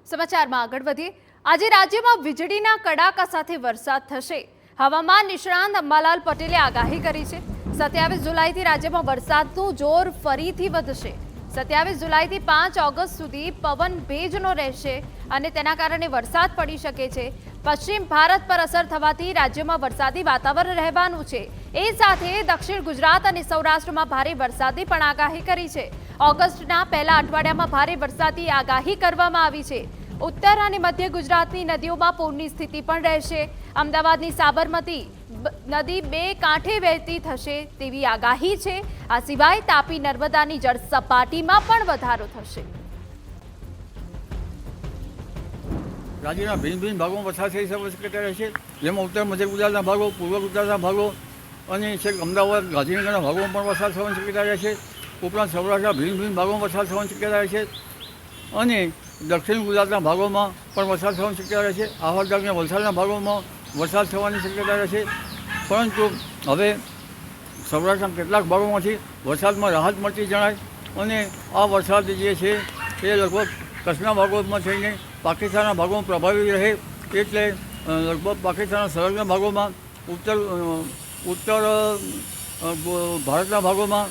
સમાચારમાં આગળ વધીએ। આજે રાજ્યમાં વીજળીના કડાકા સાથે વરસાદ થશે। હવામાન નિષ્ણાંત અંબાલાલ પટેલે આગાહી કરી છે। 27 જુલાઈથી રાજ્યમાં વરસાદનું જોર ફરીથી વધશે। 27 જુલાઈથી 5 ઓગસ્ટ સુધી પવન ભેજનો રહેશે અને તેના કારણે વરસાદ પડી શકે છે। પશ્ચિમ ભારત પર અસર થવાથી રાજ્યમાં વરસાદી વાતાવરણ રહેવાનું છે। એ સાથે દક્ષિણ ગુજરાત અને સૌરાષ્ટ્રમાં ભારે વરસાદની પણ આગાહી કરી છે। ઓગસ્ટના પહેલા અઠવાડિયામાં ભારે વરસાદની આગાહી કરવામાં આવી છે। ઉત્તર અને મધ્ય ગુજરાતની નદીઓમાં પૂરની સ્થિતિ પણ રહેશે। અમદાવાદની સાબરમતી નદી બે કાંઠે વહેતી થશે તેવી આગાહી છે। આ સિવાય તાપી નર્મદાની જળ સપાટીમાં પણ વધારો થશે। राज्य भिन्न भिन्न भागों में वरसाद થઈ શકે રહેશે, જેમાં ઉત્તર મધ્ય ગુજરાતના ભાગો, પૂર્વ ગુજરાતના ભાગો અને છેક અમદાવાદ ગાંધીનગરના ભાગોમાં પણ વરસાદ થવાની શક્યતા રહેશે। ઉપરાંત સૌરાષ્ટ્રના ભિન્ન ભિન્ન ભાગોમાં વરસાદ થવાની શક્યતા રહેશે અને દક્ષિણ ગુજરાતના ભાગોમાં પણ વરસાદ થવાની શક્યતા રહેશે। આહવા અને વલસાડના ભાગોમાં વરસાદ થવાની શક્યતા રહેશે। પરંતુ હવે સૌરાષ્ટ્રના કેટલાક ભાગોમાંથી વરસાદમાં રાહત મળતી જણાય અને આ વરસાદ જે છે એ લગભગ કચ્છના ભાગોમાં થઈને પાકિસ્તાનના ભાગોમાં પ્રભાવી રહે, એટલે લગભગ પાકિસ્તાનના સંલગ્ન ભાગોમાં ઉત્તર ભારતના ભાગોમાં